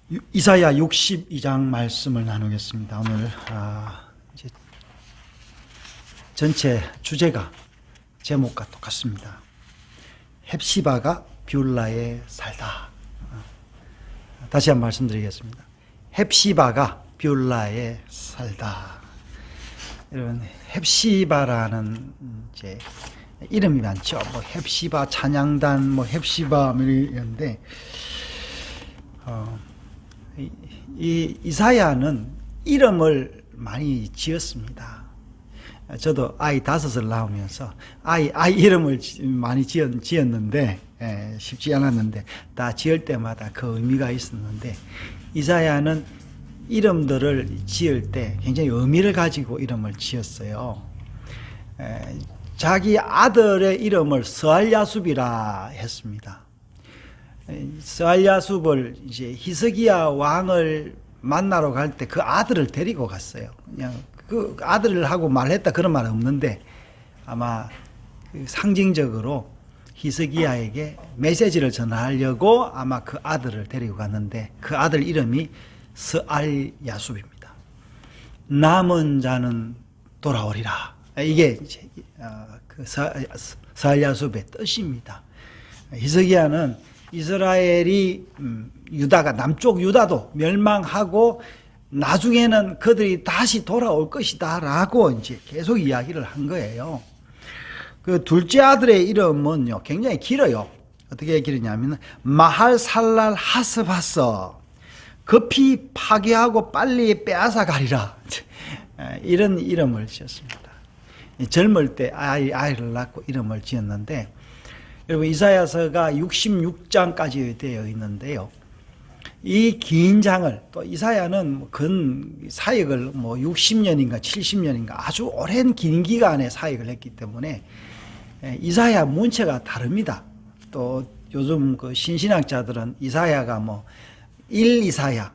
이사야 62장 말씀을 나누겠습니다. 오늘 이제 전체 주제가 제목과 똑같습니다. 헵시바가 뷰라에 살다. 다시 한번 말씀드리겠습니다. 헵시바가 뷰라에 살다. 여러분, 헵시바라는 이제 이름이 많죠. 뭐 헵시바 찬양단, 뭐 헵시바 이런데 이 이사야는 이름을 많이 지었습니다. 저도 아이 5을 낳으면서 아이 이름을 많이 지었는데 쉽지 않았는데 다 지을 때마다 그 의미가 있었는데, 이사야는 이름들을 지을 때 굉장히 의미를 가지고 이름을 지었어요. 자기 아들의 이름을 스알야숲이라 했습니다. 스알야숲을 이제 히스기야 왕을 만나러 갈 때 그 아들을 데리고 갔어요. 그냥 그 아들하고 말했다 그런 말은 없는데, 아마 상징적으로 히스기야에게 메시지를 전하려고 아마 그 아들을 데리고 갔는데, 그 아들 이름이 스알야숲입니다. 남은 자는 돌아오리라. 이게 이제 그 스알야숲의 뜻입니다. 히스기야는 이스라엘이 유다가, 남쪽 유다도 멸망하고 나중에는 그들이 다시 돌아올 것이다 라고 이제 계속 이야기를 한 거예요. 그 둘째 아들의 이름은요 굉장히 길어요. 어떻게 길었냐면 마할살랄 하스바서, 급히 파괴하고 빨리 빼앗아 가리라, 이런 이름을 지었습니다. 젊을 때 아이를 낳고 이름을 지었는데, 여러분 이사야서가 66장까지 되어 있는데요. 이 긴 장을, 또 이사야는 근 사역을 60년인가 70년인가 아주 오랜 긴 기간에 사역을 했기 때문에 이사야 문체가 다릅니다. 또 요즘 그 신신학자들은 이사야가 1 이사야,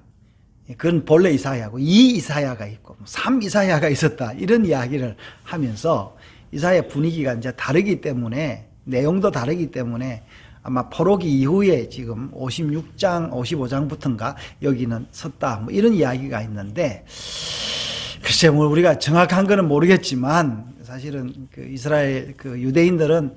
그건 본래 이사야고 2 이사야가 있고 3 이사야가 있었다, 이런 이야기를 하면서 이사야 분위기가 이제 다르기 때문에, 내용도 다르기 때문에 아마 포로기 이후에 지금 56장, 55장부터인가 여기는 섰다, 이런 이야기가 있는데, 글쎄 우리가 정확한 거는 모르겠지만 사실은 그 이스라엘 그 유대인들은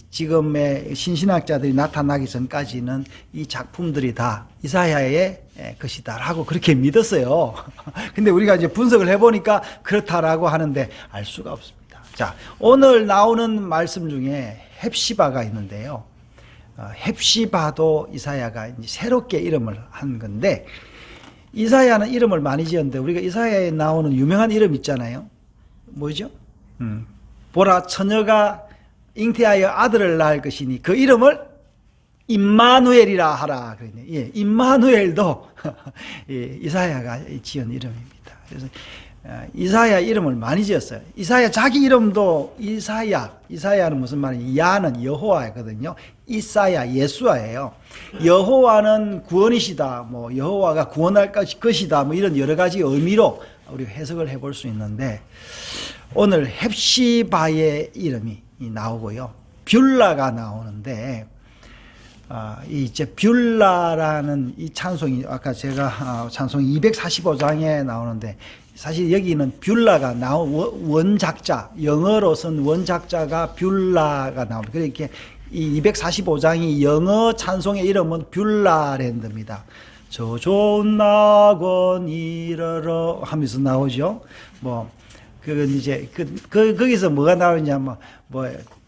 지금의 신신학자들이 나타나기 전까지는 이 작품들이 다 이사야의 것이다라고 그렇게 믿었어요. 근데 우리가 이제 분석을 해보니까 그렇다라고 하는데 알 수가 없습니다. 자, 오늘 나오는 말씀 중에 헵시바가 있는데요. 헵시바도 이사야가 이제 새롭게 이름을 한 건데, 이사야는 이름을 많이 지었는데 우리가 이사야에 나오는 유명한 이름 있잖아요. 뭐죠? 보라, 처녀가 잉태하여 아들을 낳을 것이니 그 이름을 임마누엘이라 하라. 그러네. 예, 임마누엘도 이사야가 지은 이름입니다. 그래서 이사야 이름을 많이 지었어요. 이사야 자기 이름도 이사야는 무슨 말이냐? 야는 여호와거든요. 이사야 예수아예요. 여호와는 구원이시다, 여호와가 구원할 것이다, 이런 여러 가지 의미로 우리가 해석을 해볼 수 있는데, 오늘 헵시바의 이름이 나오고요, 뷰라가 나오는데, 이제 뷰라라는 이 찬송이 아까 제가 찬송 245장에 나오는데, 사실 여기는 뷰라가 원작자, 영어로선 원작자가 뷰라가 나옵니다. 그렇게 이 245장이 영어 찬송의 이름은 뷰라랜드입니다. 저 좋은 낙원 이르러 하면서 나오죠. 그건 이제 거기서 뭐가 나오냐,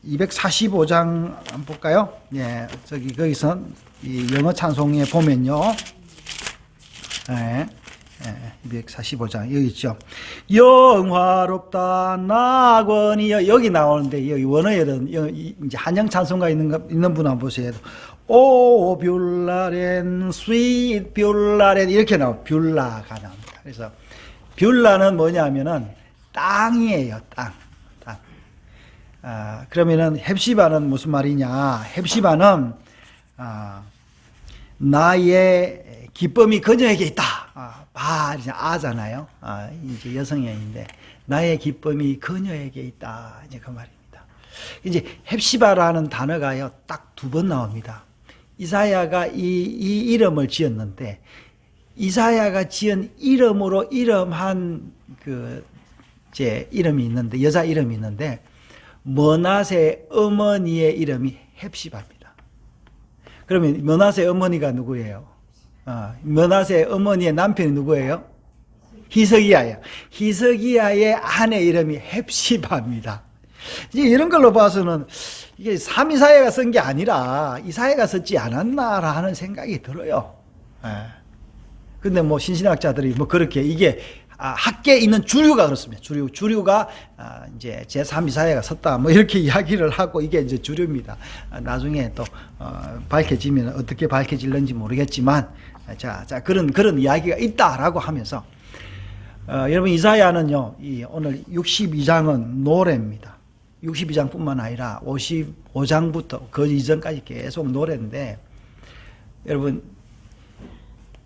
245장 한번 볼까요? 예, 거기서 이 영어 찬송에 보면요. 예. 245장 여기 있죠. 영화롭다 낙원이여, 여기 나오는데, 여기 원어에는 이제 한영 찬송가 있는 분 한번 보세요. 오 뷰라렌 스윗 뷰라렌, 이렇게 뷰라가 나옵니다. 그래서 뷰라는 뭐냐면은 땅이에요. 땅. 그러면은 헵시바는 무슨 말이냐? 헵시바는 나의 기쁨이 그녀에게 있다. 이제 아잖아요. 이제 여성애인데 나의 기쁨이 그녀에게 있다, 이제 그 말입니다. 이제 헵시바라는 단어가요 딱 2번 나옵니다. 이사야가 이 이름을 지었는데, 이사야가 지은 이름으로 이름한 제 이름이 있는데, 여자 이름이 있는데, 므낫세 어머니의 이름이 헵시바입니다. 그러면 므낫세 어머니가 누구예요? 므낫세 어머니의 남편이 누구예요? 히스기야예요. 히스기야의 아내 이름이 헵시바입니다. 이런 걸로 봐서는 이게 삼이사야가 쓴 게 아니라 이사야가 썼지 않았나라 하는 생각이 들어요. 근데 뭐 신신학자들이 뭐 그렇게 이게 학계에 있는 주류가 그렇습니다. 주류가 이제 제3이사야가 썼다 뭐 이렇게 이야기를 하고 이게 이제 주류입니다. 나중에 또 밝혀지면 어떻게 밝혀질는지 모르겠지만 자 그런 이야기가 있다라고 하면서 여러분 이사야는요 오늘 62장은 노래입니다. 62장뿐만 아니라 55장부터 그 이전까지 계속 노래인데 여러분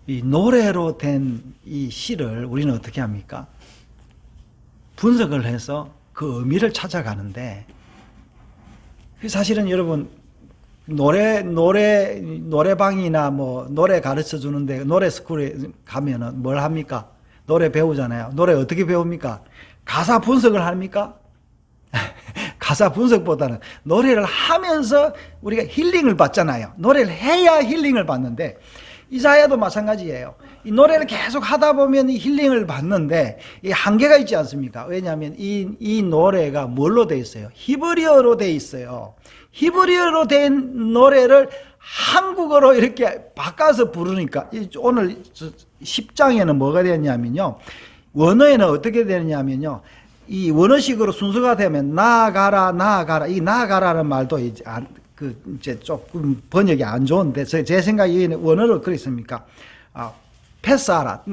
이 노래로 된 이 시를 우리는 어떻게 합니까? 분석을 해서 그 의미를 찾아가는데 사실은 여러분 노래방이나 뭐 노래 가르쳐 주는데 노래 스쿨에 가면은 뭘 합니까? 노래 배우잖아요. 노래 어떻게 배웁니까? 가사 분석을 합니까? 가사 분석보다는 노래를 하면서 우리가 힐링을 받잖아요. 노래를 해야 힐링을 받는데 이사야도 마찬가지예요. 이 노래를 계속 하다 보면 이 힐링을 받는데 이 한계가 있지 않습니까? 왜냐하면 이 노래가 뭘로 돼 있어요? 히브리어로 돼 있어요. 히브리어로 된 노래를 한국어로 이렇게 바꿔서 부르니까 오늘 10장에는 뭐가 되었냐면요. 원어에는 어떻게 되느냐면요. 이 원어식으로 순서가 되면 나아가라 이 나아가라는 말도 이제 조금 번역이 안 좋은데 제 생각에 원어로 그랬습니까? 패스하라,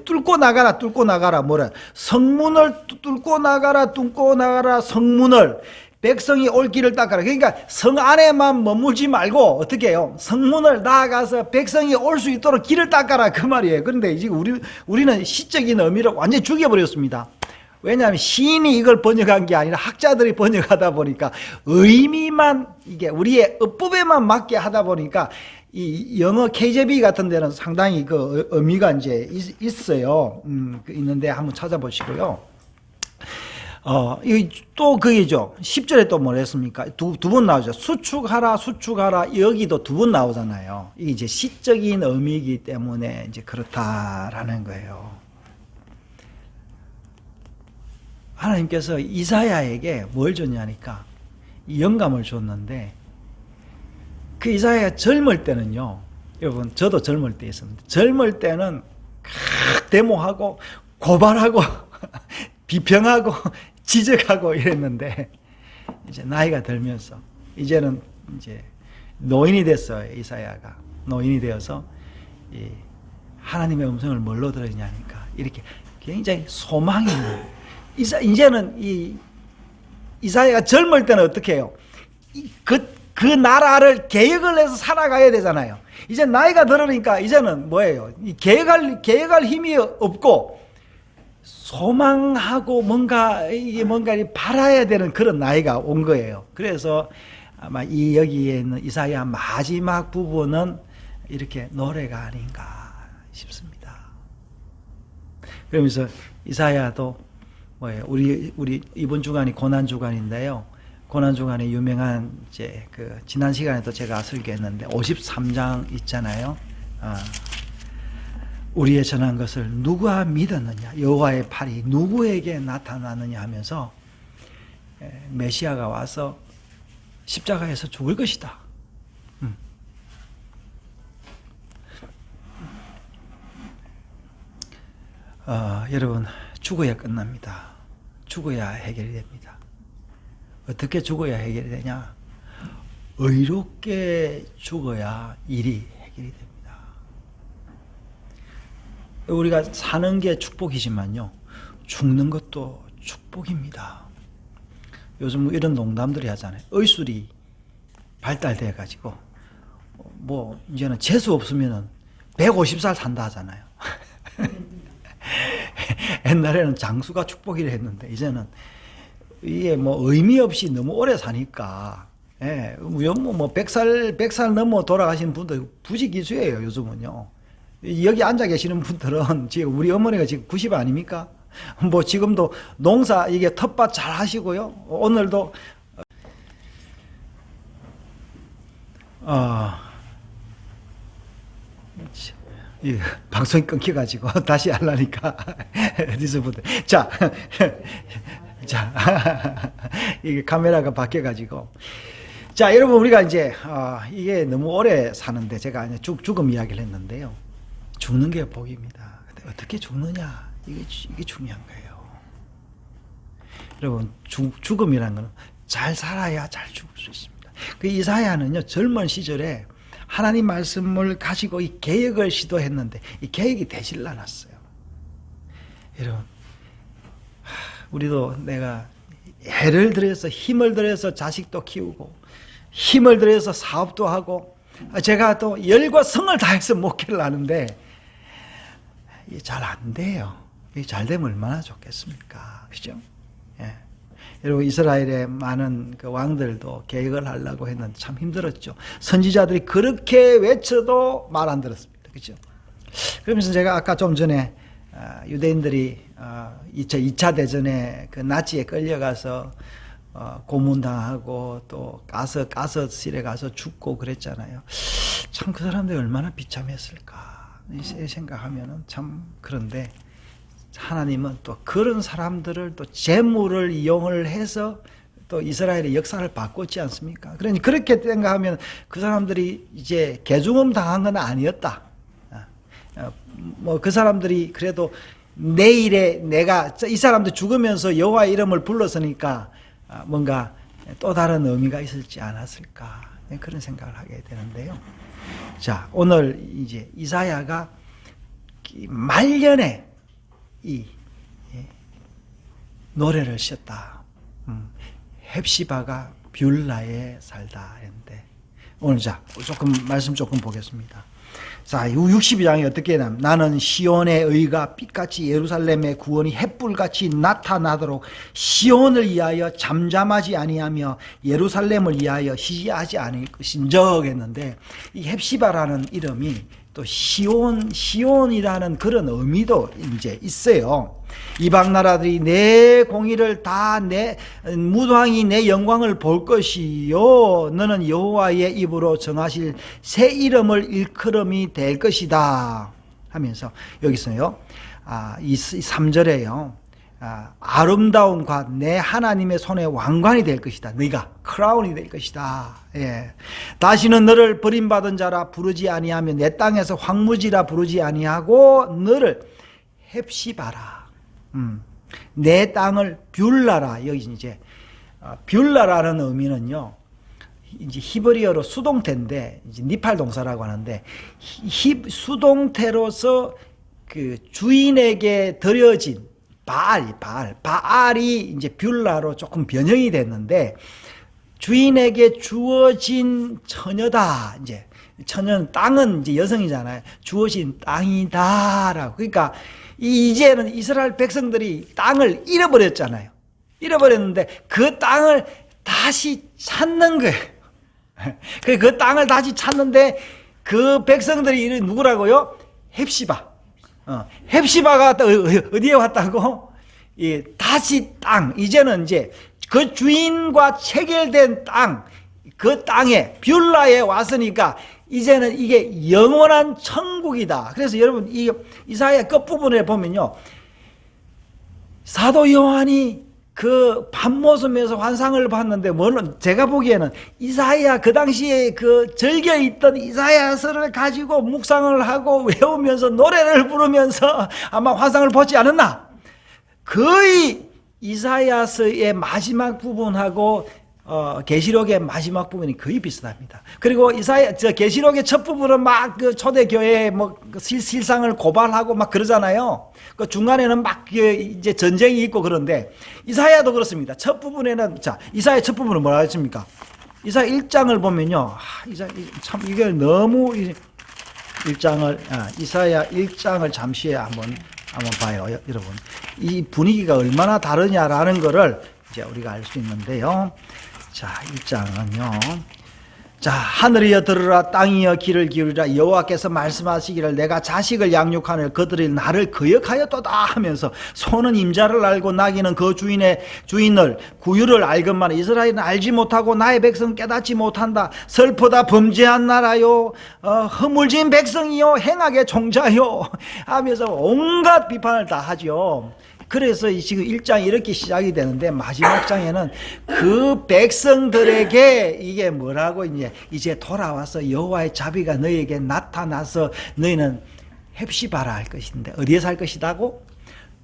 뚫고 나가라, 뭐래? 성문을 뚫고 나가라, 성문을. 백성이 올 길을 닦아라. 그러니까 성 안에만 머물지 말고 어떻게 해요? 성문을 나아가서 백성이 올 수 있도록 길을 닦아라. 그 말이에요. 그런데 지금 우리는 시적인 의미를 완전히 죽여버렸습니다. 왜냐하면 시인이 이걸 번역한 게 아니라 학자들이 번역하다 보니까 의미만 이게 우리의 어법에만 맞게 하다 보니까 이 영어 KJV 같은 데는 상당히 그 의미가 이제 있어요. 있는데 한번 찾아보시고요. 또 그게죠. 10절에 또 뭐라 했습니까? 두 번 나오죠. 수축하라. 여기도 두 번 나오잖아요. 이게 이제 시적인 의미이기 때문에 이제 그렇다라는 거예요. 하나님께서 이사야에게 뭘 줬냐니까 영감을 줬는데 그 이사야가 젊을 때는요. 여러분 저도 젊을 때 있었는데 젊을 때는 데모하고 고발하고 비평하고 지적하고 이랬는데 이제 나이가 들면서 이제는 이제 노인이 됐어요. 이사야가 노인이 되어서 이 하나님의 음성을 뭘로 들으냐니까 이렇게 굉장히 소망이 있는 이제는 이 이사야가 젊을 때는 어떻게 해요? 그 나라를 계획을 해서 살아가야 되잖아요. 이제 나이가 들으니까 이제는 뭐예요? 계획할 힘이 없고 소망하고 뭔가 바라야 되는 그런 나이가 온 거예요. 그래서 아마 여기에 있는 이사야 마지막 부분은 이렇게 노래가 아닌가 싶습니다. 그러면서 이사야도 뭐예요? 우리 이번 주간이 고난 주간인데요. 고난 주간에 유명한 이제 지난 시간에도 제가 설교했는데 53장 있잖아요. 우리의 전한 것을 누가 믿었느냐? 여호와의 팔이 누구에게 나타나느냐 하면서 메시아가 와서 십자가에서 죽을 것이다. 여러분 죽어야 끝납니다. 죽어야 해결이 됩니다. 어떻게 죽어야 해결이 되냐? 의롭게 죽어야 일이 해결이 됩니다. 우리가 사는 게 축복이지만요, 죽는 것도 축복입니다. 요즘 이런 농담들이 하잖아요. 의술이 발달돼 가지고 뭐 이제는 재수 없으면은 150살 산다 하잖아요. 옛날에는 장수가 축복이라 했는데 이제는 이게 뭐 의미 없이 너무 오래 사니까, 뭐 100살 넘어 돌아가시는 분들 부지기수예요, 요즘은요. 여기 앉아 계시는 분들은 지금 우리 어머니가 지금 90 아닙니까? 뭐 지금도 농사 이게 텃밭 잘 하시고요. 오늘도 이 방송이 끊겨가지고 다시 하려니까 어디서부터 자 이게 카메라가 바뀌어가지고 자 여러분 우리가 이제 이게 너무 오래 사는데 제가 죽음 이야기를 했는데요. 죽는 게 복입니다. 근데 어떻게 죽느냐 이게 중요한 거예요. 여러분 죽음이라는 건 잘 살아야 잘 죽을 수 있습니다. 그 이사야는요 젊은 시절에 하나님 말씀을 가지고 이 개혁을 시도했는데 이 개혁이 되질 않았어요. 여러분 우리도 내가 애를 들여서 힘을 들여서 자식도 키우고 힘을 들여서 사업도 하고 제가 또 열과 성을 다해서 목회를 하는데 이게 잘 안 돼요. 이게 잘 되면 얼마나 좋겠습니까? 그죠? 예. 여러분 이스라엘의 많은 그 왕들도 개혁을 하려고 했는데 참 힘들었죠. 선지자들이 그렇게 외쳐도 말 안 들었습니다. 그죠? 그러면서 제가 아까 좀 전에 유대인들이 2차 대전에 그 나치에 끌려가서 고문당하고 또 가스실에 가서 죽고 그랬잖아요. 참 그 사람들이 얼마나 비참했을까 생각하면은 참 그런데 하나님은 또 그런 사람들을 또 재물을 이용을 해서 또 이스라엘의 역사를 바꿨지 않습니까? 그러니 그렇게 생각하면 그 사람들이 이제 개중음 당한 건 아니었다. 뭐 그 사람들이 그래도 내일에 내가 이 사람들 죽으면서 여호와의 이름을 불렀으니까 뭔가 또 다른 의미가 있을지 않았을까 그런 생각을 하게 되는데요. 자 오늘 이제 이사야가 말년에 이 노래를 썼다. 헵시바가 뷸라에 살다 했는데 오늘 자 조금 말씀 조금 보겠습니다. 자 62장이 어떻게 되냐면 나는 시온의 의가 빛같이 예루살렘의 구원이 햇불같이 나타나도록 시온을 위하여 잠잠하지 아니하며 예루살렘을 위하여 시기하지 않을 것인적 했는데 이 헵시바라는 이름이 또 시온이라는 그런 의미도 이제 있어요. 이방 나라들이 내 공의를 다 내 무도왕이 내 영광을 볼 것이요 너는 여호와의 입으로 정하실 새 이름을 일컬음이 될 것이다 하면서 여기서요 이 3절에요 아름다움과 내 하나님의 손에 왕관이 될 것이다. 너희가 크라운이 될 것이다. 예. 다시는 너를 버림받은 자라 부르지 아니하며 내 땅에서 황무지라 부르지 아니하고 너를 헵시바라. 내 땅을 뷸라라. 여기 이제 뷸라라는 의미는요. 이제 히브리어로 수동태인데 이제 니팔 동사라고 하는데 수동태로서 그 주인에게 드려진 바알이 이제 뷸라로 조금 변형이 됐는데 주인에게 주어진 처녀다. 이제 처녀는 땅은 이제 여성이잖아요. 주어진 땅이다라고. 그러니까 이제는 이스라엘 백성들이 땅을 잃어버렸잖아요. 잃어버렸는데 그 땅을 다시 찾는 거예요. 그 땅을 다시 찾는데 그 백성들이 누구라고요? 헵시바. 헵시바가 어디에 왔다고? 예, 다시 땅. 이제는 이제 그 주인과 체결된 땅, 그 땅에 뷸라에 왔으니까 이제는 이게 영원한 천국이다. 그래서 여러분 이 이사야 끝부분에 보면요. 사도 요한이 그 밤모섬에서 환상을 봤는데 물론 제가 보기에는 이사야 그 당시에 그 절겨 있던 이사야서를 가지고 묵상을 하고 외우면서 노래를 부르면서 아마 환상을 보지 않았나? 거의 이사야서의 마지막 부분하고 계시록의 마지막 부분이 거의 비슷합니다. 그리고 계시록의 첫 부분은 막 그 초대교회 뭐 실상을 고발하고 막 그러잖아요. 그 중간에는 막 이제 전쟁이 있고 그런데 이사야도 그렇습니다. 첫 부분에는 이사야 첫 부분은 뭐라 했습니까? 이사야 1장을 보면요. 참 이게 너무 이사야 1장을 잠시 한번 봐요, 여러분. 이 분위기가 얼마나 다르냐라는 거를 이제 우리가 알 수 있는데요. 자, 1장은요. 자, 하늘이여 들으라, 땅이여 귀를 기울이라. 여호와께서 말씀하시기를 내가 자식을 양육하는 그들이 나를 거역하였도다 하면서 소는 임자를 알고 나귀는 그 주인을 구유를 알건만 이스라엘은 알지 못하고 나의 백성은 깨닫지 못한다. 슬프다 범죄한 나라요, 허물진 백성이요, 행악의 종자요 하면서 온갖 비판을 다 하죠. 그래서 지금 1장이 이렇게 시작이 되는데 마지막 장에는 그 백성들에게 이게 뭐라고 이제 돌아와서 여호와의 자비가 너희에게 나타나서 너희는 헵시바라 할 것인데 어디에 살 것이다고?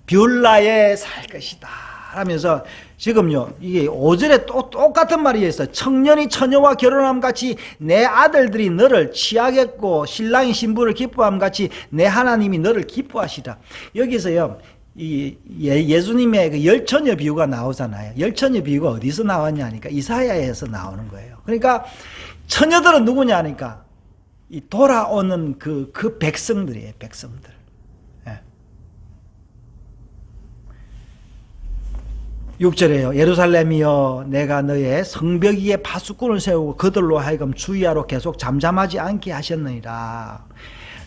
뷸라에 살 것이다 하면서 지금요 이게 5절에 또 똑같은 말이 있어요. 청년이 처녀와 결혼함 같이 내 아들들이 너를 취하겠고 신랑이 신부를 기뻐함 같이 내 하나님이 너를 기뻐하시라. 여기서요 예수님의 그 열처녀 비유가 나오잖아요. 열처녀 비유가 어디서 나왔냐 하니까 이사야에서 나오는 거예요. 그러니까 처녀들은 누구냐 하니까 이 돌아오는 그 백성들이에요. 백성들. 예. 6절에요. 예루살렘이여 내가 너의 성벽 위에 파수꾼을 세우고 그들로 하여금 주의하러 계속 잠잠하지 않게 하셨느니라.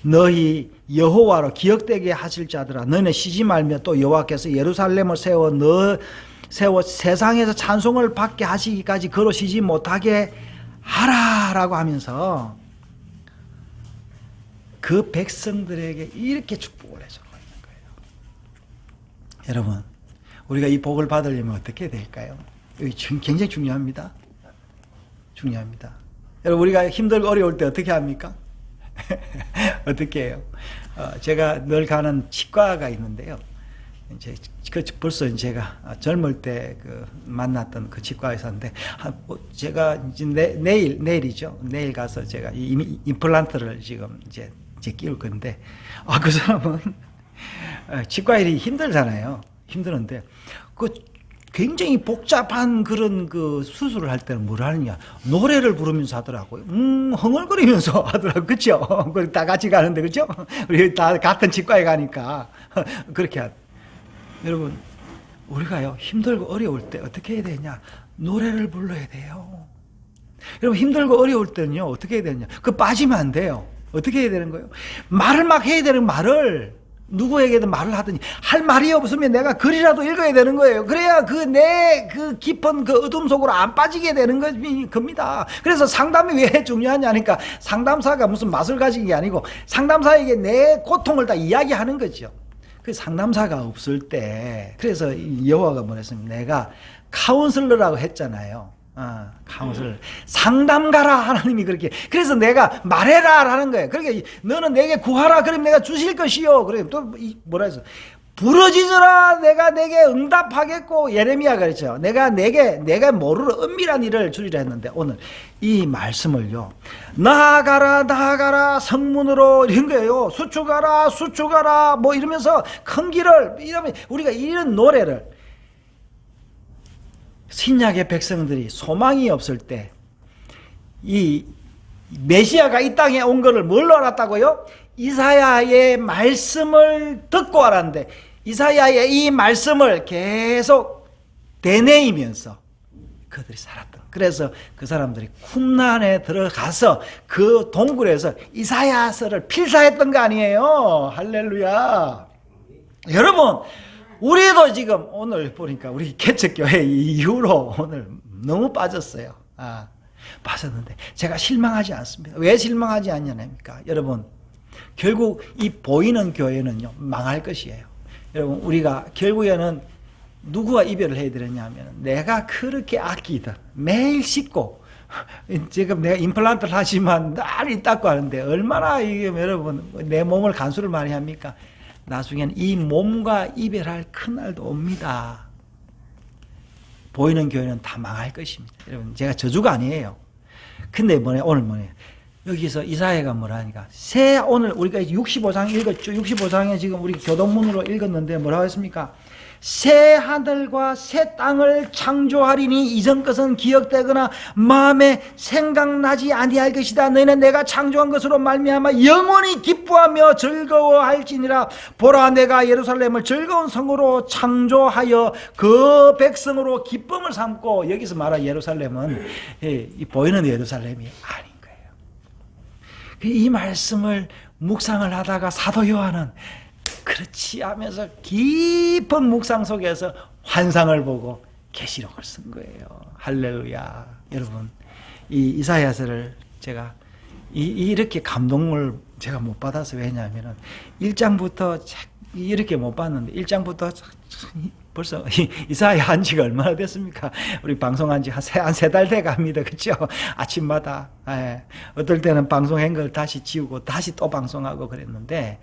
너희 여호와로 기억되게 하실 자들아 너희는 쉬지 말며 또 여호와께서 예루살렘을 세워 세상에서 찬송을 받게 하시기까지 걸어 쉬지 못하게 하라라고 하면서 그 백성들에게 이렇게 축복을 해주고 있는 거예요. 여러분 우리가 이 복을 받으려면 어떻게 될까요? 여기 굉장히 중요합니다. 중요합니다. 여러분 우리가 힘들고 어려울 때 어떻게 합니까? 어떻게 해요? 제가 늘 가는 치과가 있는데요. 이제 벌써 제가 젊을 때 만났던 그 치과 의사인데 제가 이제 내일이죠. 내일 가서 제가 임플란트를 지금 이제 끼울 건데 그 사람은 치과 일이 힘들잖아요. 힘드는데 굉장히 복잡한 그런 수술을 할 때는 뭘 하느냐 노래를 부르면서 하더라고요. 흥얼거리면서 하더라고요. 그렇죠? 다 같이 가는데 그렇죠? 우리 다 같은 치과에 가니까 그렇게 여러분 우리가요 힘들고 어려울 때 어떻게 해야 되냐 노래를 불러야 돼요. 여러분 힘들고 어려울 때는요 어떻게 해야 되냐 빠지면 안 돼요. 어떻게 해야 되는 거예요? 말을 막 해야 되는 말을 누구에게든 말을 하더니 할 말이 없으면 내가 글이라도 읽어야 되는 거예요. 그래야 내 깊은 어둠 속으로 안 빠지게 되는 겁니다. 그래서 상담이 왜 중요하냐니까 상담사가 무슨 맛을 가진 게 아니고 상담사에게 내 고통을 다 이야기하는 거죠. 그 상담사가 없을 때 그래서 여호와가 뭐랬습니까? 내가 카운슬러라고 했잖아요. 카운슬러 상담가라 하나님이 그렇게 그래서 내가 말해라 라는 거예요. 그러니까 너는 내게 구하라 그러면 내가 주실 것이요. 그래 또 뭐라 해서 부르짖으라 내가 내게 응답하겠고 예레미야가 그랬죠. 내가 모르는 은밀한 일을 주리라 했는데 오늘 이 말씀을요 나아가라 성문으로 이런 거예요. 수축하라 뭐 이러면서 큰 길을 이러면 우리가 이런 노래를 신약의 백성들이 소망이 없을 때 이 메시아가 이 땅에 온 것을 뭘로 알았다고요? 이사야의 말씀을 듣고 알았는데 이사야의 이 말씀을 계속 되뇌이면서 그들이 살았던 그래서 그 사람들이 쿰란에 들어가서 그 동굴에서 이사야서를 필사했던 거 아니에요. 할렐루야. 여러분 우리도 지금 오늘 보니까 우리 개척교회 이후로 오늘 너무 빠졌어요. 빠졌는데 제가 실망하지 않습니다. 왜 실망하지 않냐니까 여러분 결국 이 보이는 교회는요 망할 것이에요. 여러분 우리가 결국에는 누구와 이별을 해야 되느냐면 내가 그렇게 아끼던 매일 씻고 지금 내가 임플란트를 하지만 날 닦고 하는데 얼마나 이게 여러분 내 몸을 간수를 많이 합니까? 나중엔 이 몸과 이별할 그날도 옵니다. 보이는 교회는 다 망할 것입니다. 여러분 제가 저주가 아니에요. 근데 오늘 뭐냐 여기서 이사야가 뭐라니까? 오늘 우리가 65장 읽었죠. 65장에 지금 우리 교동문으로 읽었는데 뭐라고 했습니까? 새 하늘과 새 땅을 창조하리니 이전 것은 기억되거나 마음에 생각나지 아니할 것이다. 너희는 내가 창조한 것으로 말미암아 영원히 기뻐하며 즐거워할지니라. 보라, 내가 예루살렘을 즐거운 성으로 창조하여 그 백성으로 기쁨을 삼고. 여기서 말한 예루살렘은 이 보이는 예루살렘이 아닌 거예요. 이 말씀을 묵상을 하다가 사도 요한은 그렇지 하면서 깊은 묵상 속에서 환상을 보고 계시록을 쓴 거예요. 할렐루야. 여러분, 이 이사야서를 제가 이렇게 감동을 제가 못 받아서, 왜냐하면 1장부터 이렇게 못 봤는데 1장부터 벌써 이사야 한 지가 얼마나 됐습니까? 우리 방송한 지 한 세 달 돼 갑니다. 그렇죠? 아침마다 어떨 때는 방송한 걸 다시 지우고 다시 또 방송하고 그랬는데,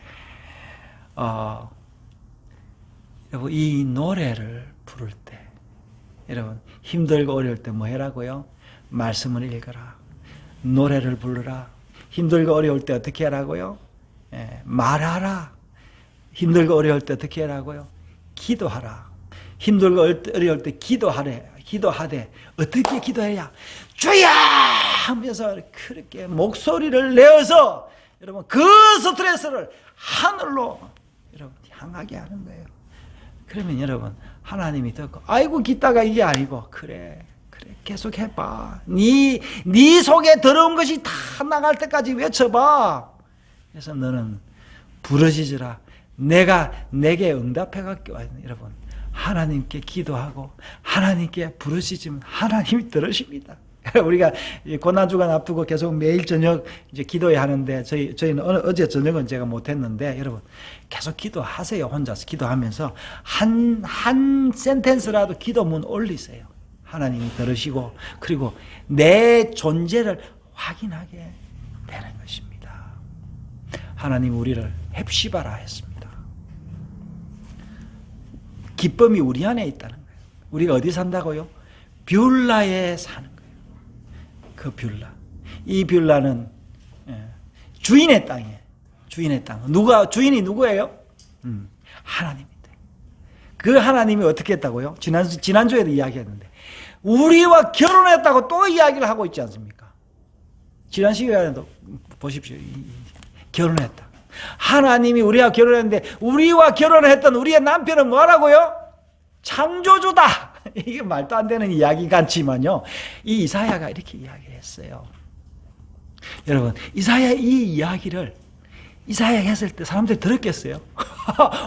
여러분, 이 노래를 부를 때, 여러분, 힘들고 어려울 때 뭐 해라고요? 말씀을 읽어라. 노래를 부르라. 힘들고 어려울 때 어떻게 하라고요? 말하라. 힘들고 어려울 때 어떻게 하라고요? 기도하라. 힘들고 어려울 때 기도하되 어떻게 기도해야? 주야! 하면서 그렇게 목소리를 내어서 여러분 그 스트레스를 하늘로 여러분 향하게 하는 거예요. 그러면 여러분 하나님이 듣고, 아이고 기다가 이게 아니고, 그래 계속 해봐. 네 속에 더러운 것이 다 나갈 때까지 외쳐봐. 그래서 너는 부르짖으라. 내가 내게 응답해갈게. 여러분, 하나님께 기도하고 하나님께 부르짖으면 하나님이 들으십니다. 우리가 고난주간 앞두고 계속 매일 저녁 이제 기도해야 하는데, 저희는 어제 저녁은 제가 못했는데, 여러분 계속 기도하세요. 혼자서 기도하면서 한 센텐스라도 기도문 올리세요. 하나님이 들으시고, 그리고 내 존재를 확인하게 되는 것입니다. 하나님 우리를 헵시바라 했습니다. 기쁨이 우리 안에 있다는 거예요. 우리가 어디 산다고요? 뷸라에 사는 거예요. 그 뷸라. 이 뷸라는 주인의 땅이에요. 주인의 땅. 주인이 누구예요? 하나님인데. 그 하나님이 어떻게 했다고요? 지난주에도 이야기했는데, 우리와 결혼했다고 또 이야기를 하고 있지 않습니까? 지난 시간에도 보십시오. 결혼했다. 하나님이 우리와 결혼했는데, 우리와 결혼했던 우리의 남편은 뭐라고요? 창조주다. 이게 말도 안 되는 이야기 같지만요, 이 이사야가 이렇게 이야기를 했어요. 여러분, 이사야 이 이야기를 이사야가 했을 때 사람들이 들었겠어요?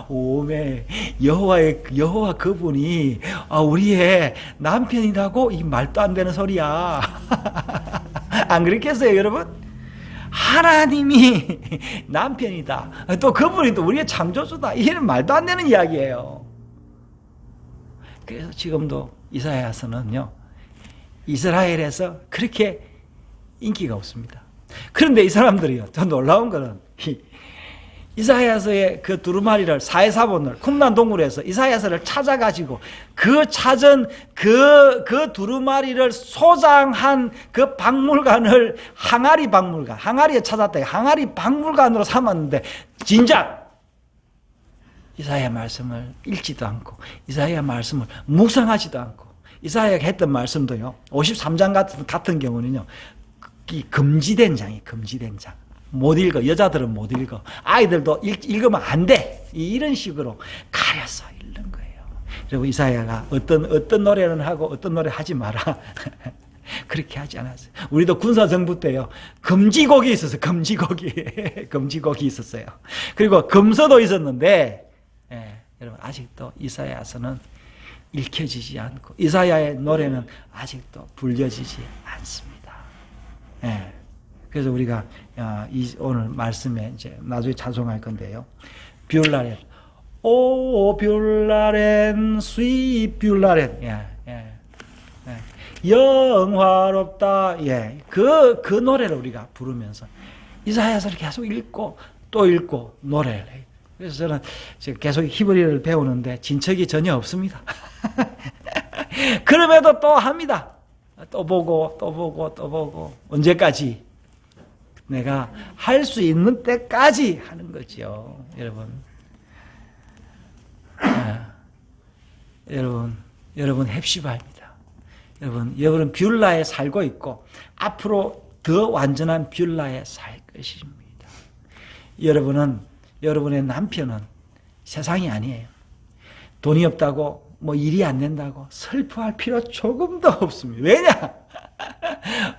오메, 여호와 그분이 우리의 남편이라고? 이 말도 안 되는 소리야. 안 그랬겠어요, 여러분? 하나님이 남편이다. 또 그분이 또 우리의 창조주다. 이게는 말도 안 되는 이야기예요. 그래서 지금도 이사야서는요, 이스라엘에서 그렇게 인기가 없습니다. 그런데 이 사람들이요, 더 놀라운 거는 이사야서의 그 두루마리를 사해사본을 쿰란 동굴에서 이사야서를 찾아가지고 그 찾은 그 두루마리를 소장한 그 박물관을 항아리에 찾았다. 항아리 박물관으로 삼았는데, 진작 이사야 말씀을 읽지도 않고 이사야 말씀을 묵상하지도 않고, 이사야가 했던 말씀도요, 53장 같은 경우는요, 금지된 장이에요. 금지된 장. 못 읽어. 여자들은 못 읽어. 아이들도 읽으면 안 돼. 이런 식으로 가려서 읽는 거예요. 그리고 이사야가 어떤 노래는 하고 어떤 노래 하지 마라. 그렇게 하지 않았어요. 우리도 군사정부 때요, 금지곡이 있었어요. 금지곡이 있었어요. 그리고 금서도 있었는데, 여러분 아직도 이사야서는 읽혀지지 않고, 이사야의 노래는 아직도 불려지지 않습니다. 그래서 우리가 오늘 말씀에 이제 나중에 찬송할 건데요, 뷸라렌, 오 뷸라렌, 스윗 뷸라렌, 영화롭다. 그 노래를 우리가 부르면서 이사야서를 계속 읽고 또 읽고 노래를 해요. 그래서 저는 지금 계속 히브리어를 배우는데 진척이 전혀 없습니다. 그럼에도 또 합니다. 또 보고 언제까지? 내가 할 수 있는 때까지 하는 거죠. 여러분. 여러분 헵시바입니다. 여러분 뷰라에 살고 있고 앞으로 더 완전한 뷰라에 살 것입니다. 여러분의 남편은 세상이 아니에요. 돈이 없다고 뭐 일이 안 된다고 슬퍼할 필요 조금도 없습니다. 왜냐?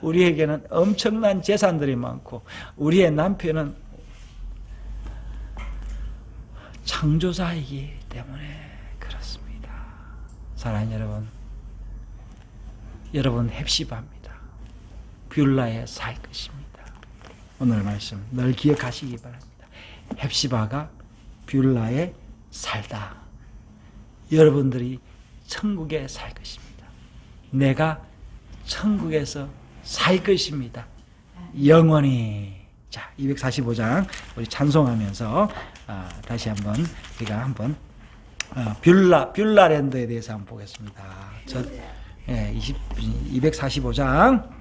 우리에게는 엄청난 재산들이 많고 우리의 남편은 창조자이기 때문에 그렇습니다. 사랑하는 여러분 헵시바입니다. 뷰라에 살 것입니다. 오늘 말씀 늘 기억하시기 바랍니다. 헵시바가 뷰라에 살다. 여러분들이 천국에 살 것입니다. 내가 천국에서 살 것입니다. 영원히. 자, 245장 우리 찬송하면서 다시 한번 우리가 한번 뷰라랜드에 대해서 한번 보겠습니다. 245장